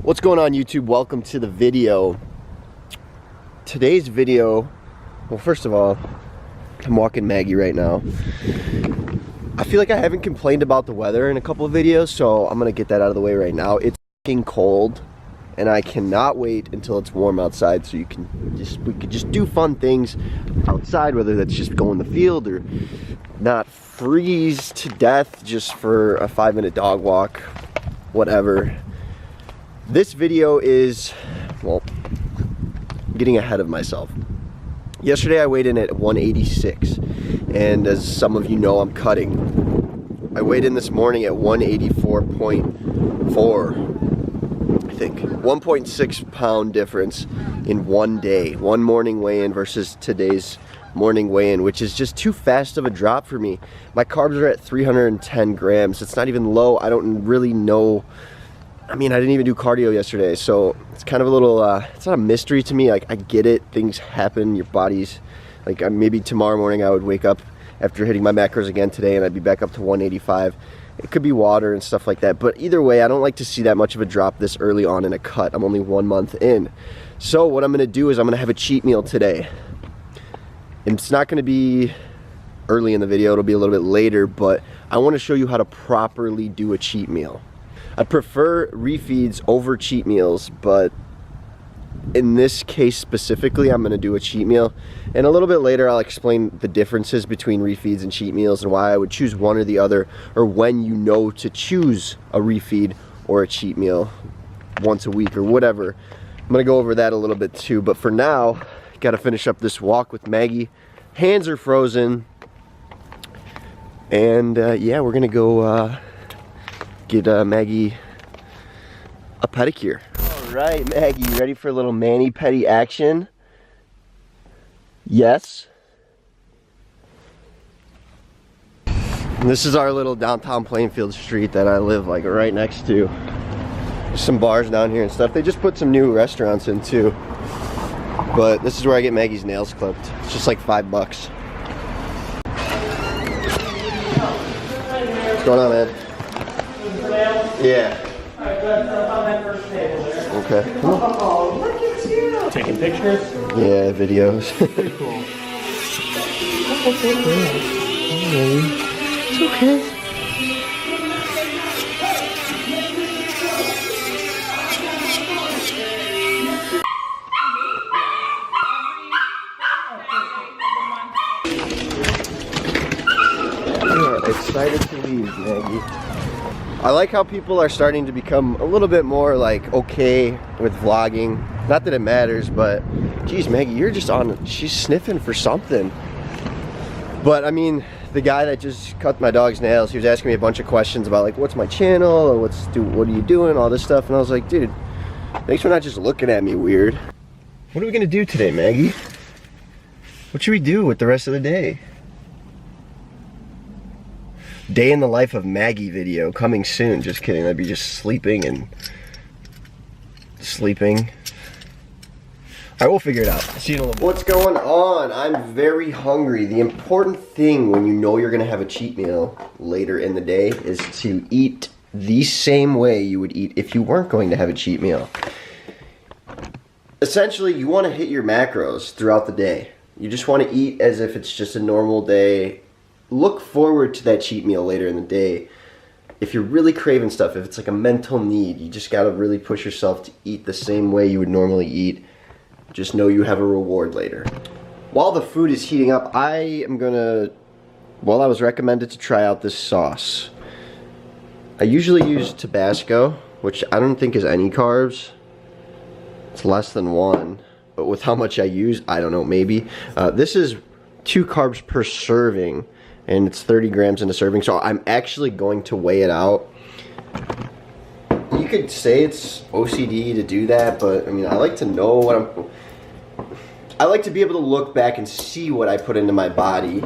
What's going on, YouTube? Welcome to the video. Today's video, well, first of all, I'm walking Maggie right now. I feel like I haven't complained about the weather in a couple of videos, so I'm gonna get that out of the way right now. It's fucking cold, and I cannot wait until it's warm outside so we could just do fun things outside, whether that's just go in the field or not freeze to death just for a 5-minute dog walk, whatever. This video is, well, getting ahead of myself. Yesterday I weighed in at 186, and as some of you know, I'm cutting. I weighed in this morning at 184.4, I think. 1.6 pound difference in one day. One morning weigh-in versus today's morning weigh-in, which is just too fast of a drop for me. My carbs are at 310 grams. It's not even low. I don't really know. I mean, I didn't even do cardio yesterday, so it's kind of a little, it's not a mystery to me. Like, I get it, things happen, your body's, like, maybe tomorrow morning I would wake up after hitting my macros again today and I'd be back up to 185. It could be water and stuff like that, but either way, I don't like to see that much of a drop this early on in a cut. I'm only 1 month in. So what I'm gonna do is I'm gonna have a cheat meal today. And it's not gonna be early in the video, it'll be a little bit later, but I wanna show you how to properly do a cheat meal. I prefer refeeds over cheat meals, but in this case specifically, I'm gonna do a cheat meal. And a little bit later, I'll explain the differences between refeeds and cheat meals and why I would choose one or the other, or when you know to choose a refeed or a cheat meal once a week or whatever. I'm gonna go over that a little bit too, but for now, gotta finish up this walk with Maggie. Hands are frozen. And yeah, we're gonna go get Maggie a pedicure. All right, Maggie, you ready for a little mani-pedi action? Yes. And this is our little downtown Plainfield street that I live like right next to. There's some bars down here and stuff. They just put some new restaurants in too. But this is where I get Maggie's nails clipped. It's just like $5. What's going on, man? Yeah. Alright, good. Up on that first table there. Okay. Oh, look at you! Taking pictures? Yeah, videos. Pretty cool. It's okay. We are excited to leave, Maggie. I like how people are starting to become a little bit more like okay with vlogging. Not that it matters, but geez, Maggie, you're just on, she's sniffing for something. But I mean, the guy that just cut my dog's nails, he was asking me a bunch of questions about like, what's my channel, or what are you doing, all this stuff. And I was like, dude, thanks for not just looking at me weird. What are we gonna do today, Maggie? What should we do with the rest of the day? Day in the life of Maggie video coming soon. Just kidding, that'd be just sleeping and sleeping. I will figure it out. See you in a little bit. What's going on? I'm very hungry. The important thing when you know you're gonna have a cheat meal later in the day is to eat the same way you would eat if you weren't going to have a cheat meal. Essentially, you wanna hit your macros throughout the day. You just wanna eat as if it's just a normal day. Look forward to that cheat meal later in the day. If you're really craving stuff, if it's like a mental need, you just gotta really push yourself to eat the same way you would normally eat. Just know you have a reward later. While the food is heating up, I was recommended to try out this sauce. I usually use Tabasco, which I don't think is any carbs. It's less than 1, but with how much I use, I don't know, maybe. This is 2 carbs per serving. And it's 30 grams in a serving, so I'm actually going to weigh it out. You could say it's OCD to do that, but I mean, I like to know what I like to be able to look back and see what I put into my body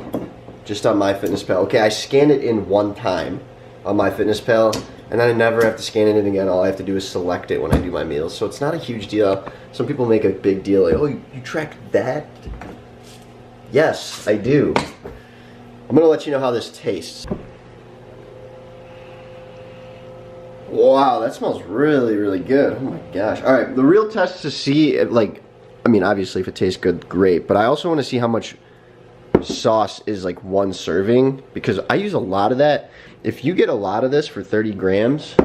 just on MyFitnessPal. Okay, I scan it in one time on MyFitnessPal, and then I never have to scan it in again. All I have to do is select it when I do my meals, so it's not a huge deal. Some people make a big deal like, oh, you track that? Yes, I do. I'm gonna let you know how this tastes. Wow, that smells really, really good. Oh my gosh. All right, the real test to see, like, I mean, obviously if it tastes good, great. But I also want to see how much sauce is like one serving, because I use a lot of that. If you get a lot of this for 30 grams,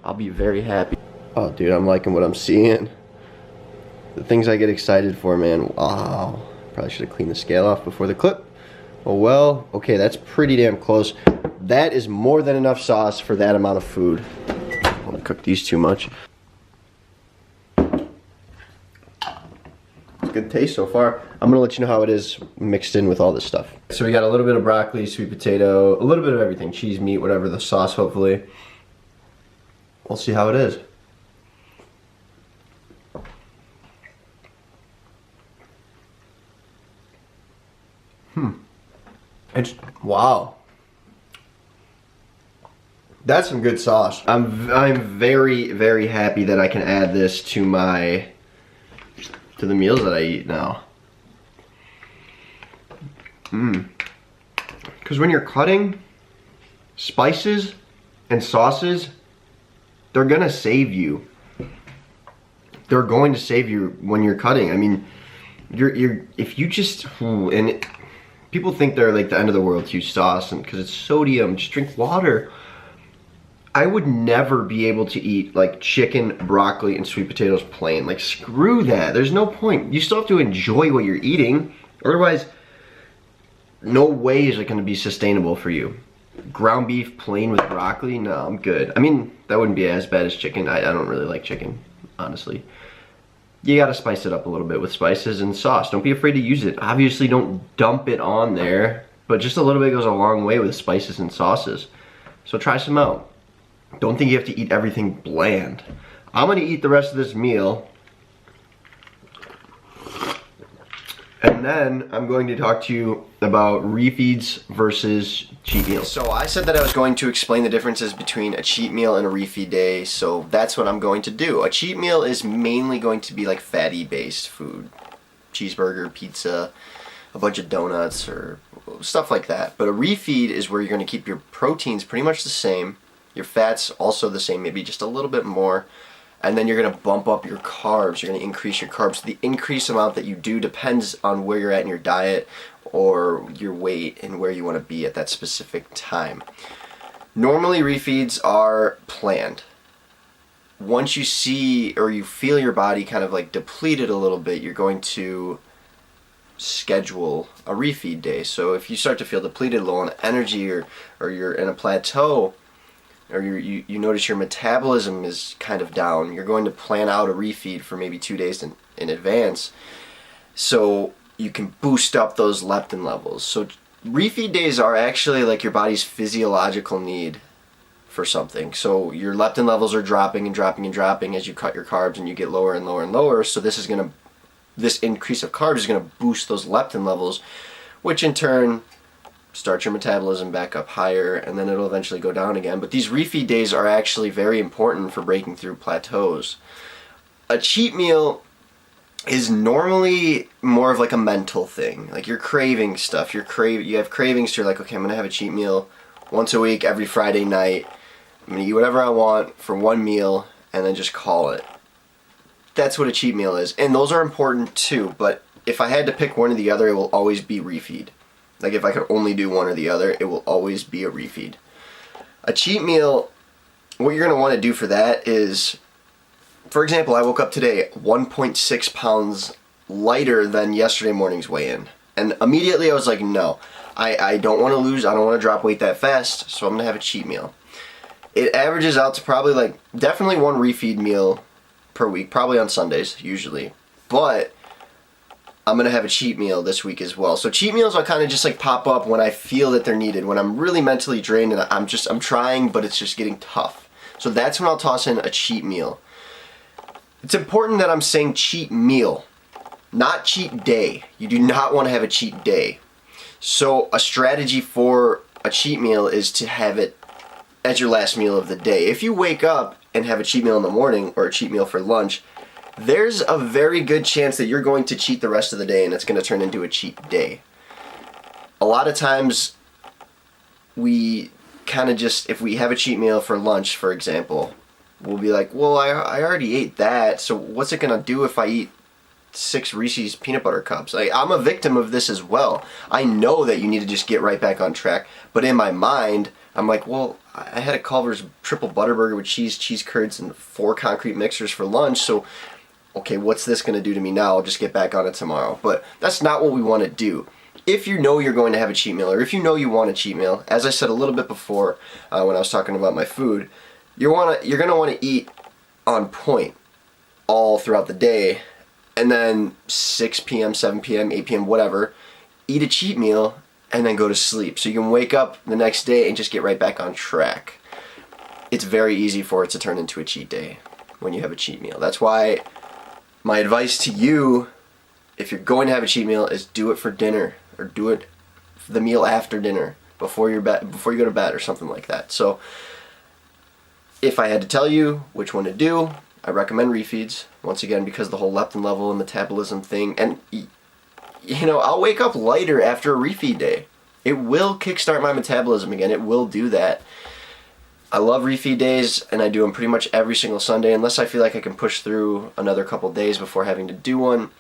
I'll be very happy. Oh, dude, I'm liking what I'm seeing. The things I get excited for, man. Wow. Probably should have cleaned the scale off before the clip. Oh well. Okay, that's pretty damn close. That is more than enough sauce for that amount of food. I don't want to cook these too much. Good taste so far. I'm gonna let you know how it is mixed in with all this stuff. So we got a little bit of broccoli, sweet potato, a little bit of everything, cheese, meat, whatever, the sauce hopefully. We'll see how it is. It's, wow. That's some good sauce. I'm very, very happy that I can add this to the meals that I eat now. Because when you're cutting, spices and sauces, they're gonna save you. They're going to save you when you're cutting. I mean, if you just, people think they're like the end of the world to use sauce, and because it's sodium, just drink water. I would never be able to eat like chicken, broccoli, and sweet potatoes plain. Like, screw that. There's no point. You still have to enjoy what you're eating. Otherwise, no way is it going to be sustainable for you. Ground beef plain with broccoli? No, I'm good. I mean, that wouldn't be as bad as chicken. I don't really like chicken, honestly. You gotta spice it up a little bit with spices and sauce. Don't be afraid to use it. Obviously, don't dump it on there, but just a little bit goes a long way with spices and sauces. So try some out. Don't think you have to eat everything bland. I'm gonna eat the rest of this meal, and then I'm going to talk to you about refeeds versus cheat meals. So I said that I was going to explain the differences between a cheat meal and a refeed day, so that's what I'm going to do. A cheat meal is mainly going to be like fatty based food. Cheeseburger, pizza, a bunch of donuts, or stuff like that. But a refeed is where you're going to keep your proteins pretty much the same, your fats also the same, maybe just a little bit more, and then you're going to bump up your carbs. You're going to increase your carbs. The increased amount that you do depends on where you're at in your diet or your weight and where you want to be at that specific time. Normally refeeds are planned. Once you see or you feel your body kind of like depleted a little bit, you're going to schedule a refeed day. So if you start to feel depleted, low on energy, or you're in a plateau, or you notice your metabolism is kind of down, you're going to plan out a refeed for maybe 2 days in advance so you can boost up those leptin levels. So refeed days are actually like your body's physiological need for something. So your leptin levels are dropping and dropping and dropping as you cut your carbs and you get lower and lower and lower. So this increase of carbs is going to boost those leptin levels, which in turn start your metabolism back up higher, and then it'll eventually go down again. But these refeed days are actually very important for breaking through plateaus. A cheat meal is normally more of like a mental thing. Like you're craving stuff. You have cravings, so you're like, okay, I'm gonna have a cheat meal once a week, every Friday night. I'm gonna eat whatever I want for one meal and then just call it. That's what a cheat meal is. And those are important too, but if I had to pick one or the other, it will always be refeed. Like if I could only do one or the other, it will always be a refeed. A cheat meal, what you're going to want to do for that is, for example, I woke up today 1.6 pounds lighter than yesterday morning's weigh-in. And immediately I was like, no, I don't want to lose, I don't want to drop weight that fast, so I'm going to have a cheat meal. It averages out to probably like, definitely one refeed meal per week, probably on Sundays usually. But I'm gonna have a cheat meal this week as well. So cheat meals will kind of just like pop up when I feel that they're needed, when I'm really mentally drained and I'm trying, but it's just getting tough. So that's when I'll toss in a cheat meal. It's important that I'm saying cheat meal, not cheat day. You do not want to have a cheat day. So a strategy for a cheat meal is to have it as your last meal of the day. If you wake up and have a cheat meal in the morning or a cheat meal for lunch, there's a very good chance that you're going to cheat the rest of the day and it's going to turn into a cheat day. A lot of times we kind of just, if we have a cheat meal for lunch, for example, will be like, well, I already ate that, so what's it gonna do if I eat 6 Reese's peanut butter cups? I'm a victim of this as well. I know that you need to just get right back on track, but in my mind, I'm like, well, I had a Culver's triple butterburger with cheese curds, and 4 concrete mixers for lunch, so okay, what's this gonna do to me now? I'll just get back on it tomorrow. But that's not what we want to do. If you know you're going to have a cheat meal, or if you know you want a cheat meal, as I said a little bit before when I was talking about my food, you're going to want to eat on point all throughout the day, and then 6 p.m., 7 p.m., 8 p.m., whatever, eat a cheat meal, and then go to sleep. So you can wake up the next day and just get right back on track. It's very easy for it to turn into a cheat day when you have a cheat meal. That's why my advice to you, if you're going to have a cheat meal, is do it for dinner, or do it for the meal after dinner, before you go to bed or something like that. So if I had to tell you which one to do, I recommend Refeeds, once again, because of the whole leptin level and metabolism thing. And you know, I'll wake up lighter after a refeed day. It will kickstart my metabolism again. It will do that. I love refeed days, and I do them pretty much every single Sunday, unless I feel like I can push through another couple days before having to do one.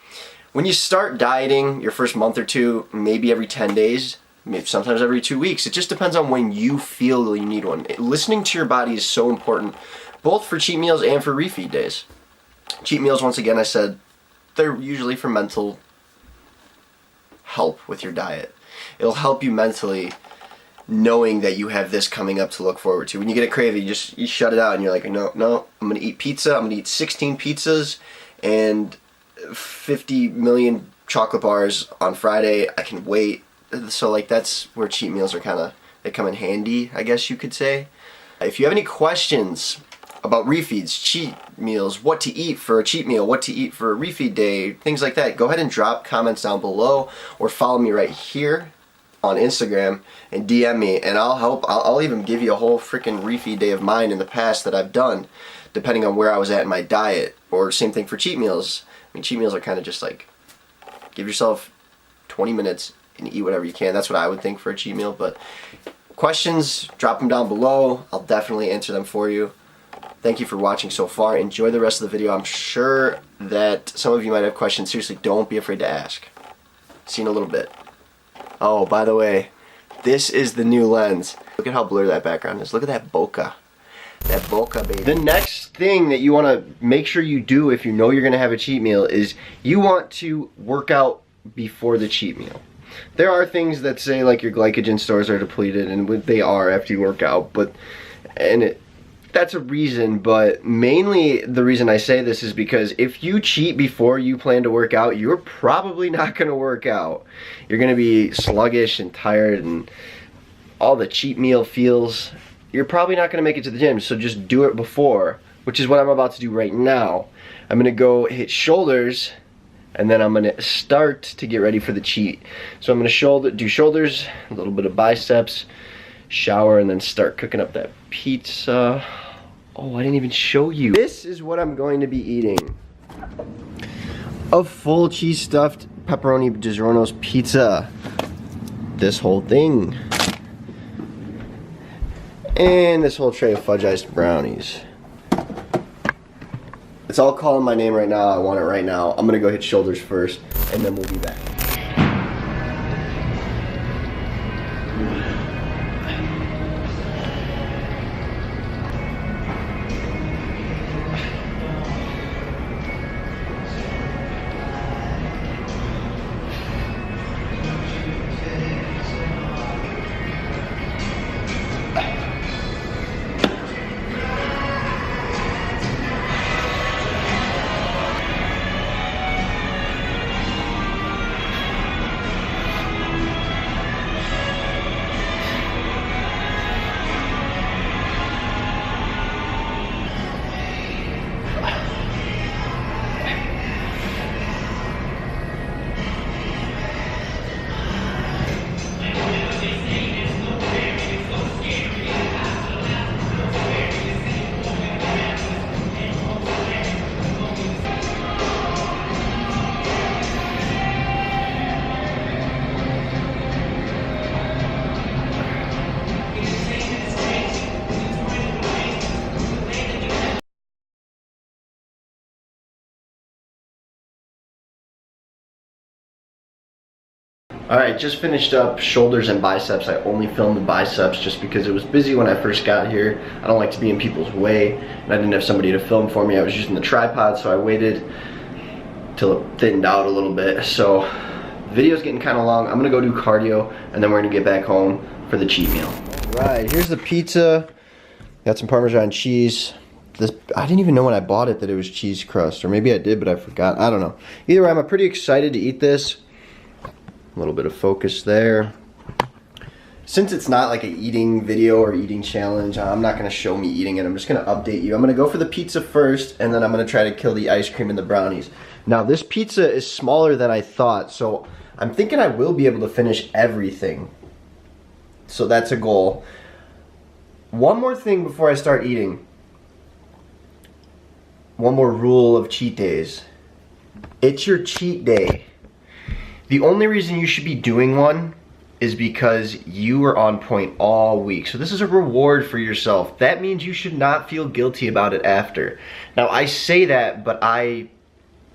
When you start dieting, your first month or two, maybe every 10 days, maybe sometimes every 2 weeks. It just depends on when you feel you need one. Listening to your body is so important, both for cheat meals and for refeed days. Cheat meals, once again, I said, they're usually for mental help with your diet. It'll help you mentally, knowing that you have this coming up to look forward to. When you get a craving, you shut it out and you're like, no, I'm gonna eat pizza. I'm gonna eat 16 pizzas and 50 million chocolate bars on Friday. I can wait. So like, that's where cheat meals are they come in handy, I guess you could say. If you have any questions about refeeds, cheat meals, what to eat for a cheat meal, what to eat for a refeed day, things like that, go ahead and drop comments down below, or follow me right here on Instagram and DM me, and I'll help. I'll even give you a whole freaking refeed day of mine in the past that I've done, depending on where I was at in my diet. Or same thing for cheat meals. I mean, cheat meals are kind of just like, give yourself 20 minutes and eat whatever you can. That's what I would think for a cheat meal. But questions, drop them down below. I'll definitely answer them for you. Thank you for watching so far. Enjoy the rest of the video. I'm sure that some of you might have questions. Seriously, don't be afraid to ask. See you in a little bit. Oh, by the way, this is the new lens. Look at how blurry that background is. Look at that bokeh. That bokeh, baby. The next thing that you want to make sure you do if you know you're going to have a cheat meal is you want to work out before the cheat meal. There are things that say like your glycogen stores are depleted, and they are after you work out, that's a reason, but mainly the reason I say this is because if you cheat before you plan to work out, you're probably not going to work out. You're going to be sluggish and tired and all the cheat meal feels. You're probably not going to make it to the gym, so just do it before, which is what I'm about to do right now. I'm going to go hit shoulders, and then I'm going to start to get ready for the cheat. So I'm going to do shoulders, a little bit of biceps, shower, and then start cooking up that pizza. Oh, I didn't even show you. This is what I'm going to be eating. A full cheese stuffed pepperoni DiGiorno's pizza. This whole thing. And this whole tray of fudge iced brownies. It's all calling my name right now. I want it right now. I'm gonna go hit shoulders first, and then we'll be back. Alright, just finished up shoulders and biceps. I only filmed the biceps just because it was busy when I first got here. I don't like to be in people's way, and I didn't have somebody to film for me. I was using the tripod, so I waited till it thinned out a little bit. So the video's getting kind of long. I'm gonna go do cardio, and then we're gonna get back home for the cheat meal. Alright, here's the pizza. Got some Parmesan cheese. This, I didn't even know when I bought it that it was cheese crust, or maybe I did, but I forgot. I don't know. Either way, I'm pretty excited to eat this. A little bit of focus there. Since it's not like an eating video or eating challenge, I'm not gonna show me eating it. I'm just gonna update you. I'm gonna go for the pizza first, and then I'm gonna try to kill the ice cream and the brownies. Now, this pizza is smaller than I thought, so I'm thinking I will be able to finish everything. So that's a goal. One more thing before I start eating. One more rule of cheat days. It's your cheat day. The only reason you should be doing one is because you were on point all week. So this is a reward for yourself. That means you should not feel guilty about it after. Now, I say that, but I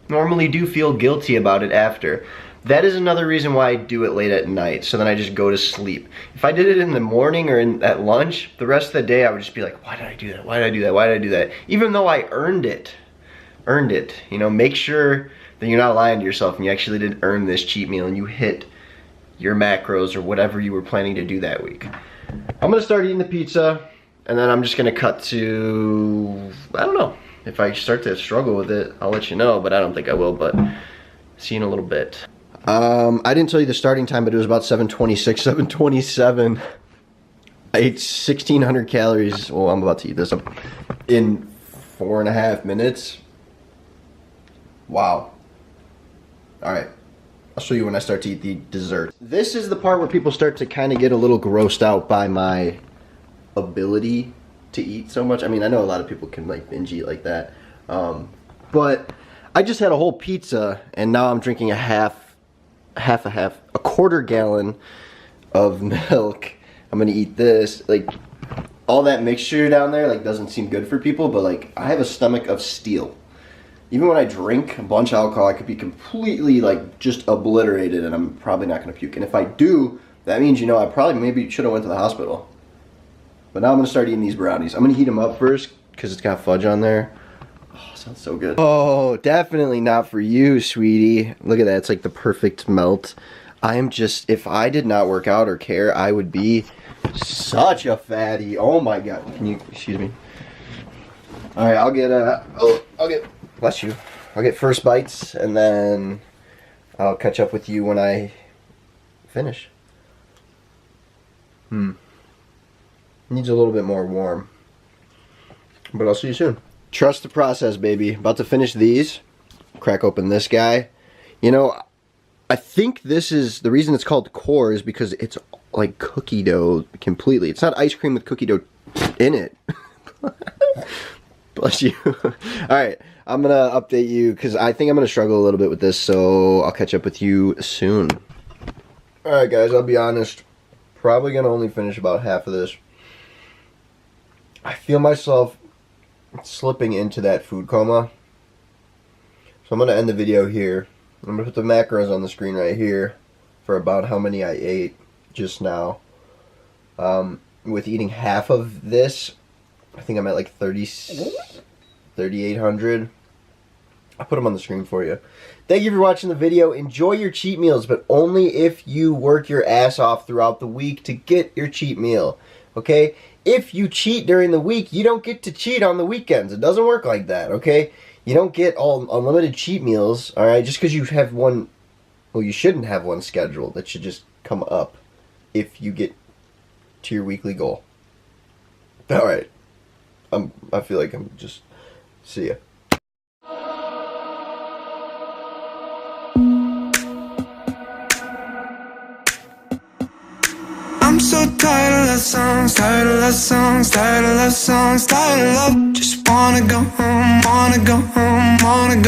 normally do feel guilty about it after. That is another reason why I do it late at night, so then I just go to sleep. If I did it in the morning or at lunch, the rest of the day I would just be like, why did I do that? Why did I do that? Why did I do that? Even though I earned it. You know, make sure that you're not lying to yourself and you actually did earn this cheat meal and you hit your macros or whatever you were planning to do that week. I'm gonna start eating the pizza, and then I'm just gonna cut to, I don't know. If I start to struggle with it, I'll let you know, but I don't think I will, but see you in a little bit. I didn't tell you the starting time, but it was about 7:26, 7:27. I ate 1,600 calories. Well, I'm about to eat this up in 4.5 minutes. Wow. All right, I'll show you when I start to eat the dessert. This is the part where people start to kind of get a little grossed out by my ability to eat so much. I mean, I know a lot of people can like binge eat like that, but I just had a whole pizza, and now I'm drinking a quarter gallon of milk. I'm gonna eat this. Like, all that mixture down there like doesn't seem good for people, but like I have a stomach of steel. Even when I drink a bunch of alcohol, I could be completely like just obliterated, and I'm probably not gonna puke. And if I do, that means, you know, I probably maybe should have went to the hospital. But now I'm gonna start eating these brownies. I'm gonna heat them up first because it's got fudge on there. Oh, sounds so good. Oh, definitely not for you, sweetie. Look at that, it's like the perfect melt. I am just, if I did not work out or care, I would be such a fatty. Oh my God, can you, excuse me. All right, I'll get, bless you. I'll get first bites, and then I'll catch up with you when I finish. Needs a little bit more warm. But I'll see you soon. Trust the process, baby. About to finish these. Crack open this guy. You know, I think this is, the reason it's called core is because it's like cookie dough completely. It's not ice cream with cookie dough in it. Bless you. Alright, I'm gonna update you because I think I'm gonna struggle a little bit with this, so I'll catch up with you soon. Alright guys, I'll be honest. Probably gonna only finish about half of this. I feel myself slipping into that food coma. So I'm gonna end the video here. I'm gonna put the macros on the screen right here for about how many I ate just now. With eating half of this, I think I'm at like 3,800. I'll put them on the screen for you. Thank you for watching the video. Enjoy your cheat meals, but only if you work your ass off throughout the week to get your cheat meal. Okay? If you cheat during the week, you don't get to cheat on the weekends. It doesn't work like that, okay? You don't get all unlimited cheat meals, alright? Just because you have one, well, you shouldn't have one scheduled. That should just come up if you get to your weekly goal. Alright. I feel like I'm just, see ya. I'm so tired of love songs, tired of love songs, tired of love songs, tired of love. Just wanna go home, wanna go home, wanna go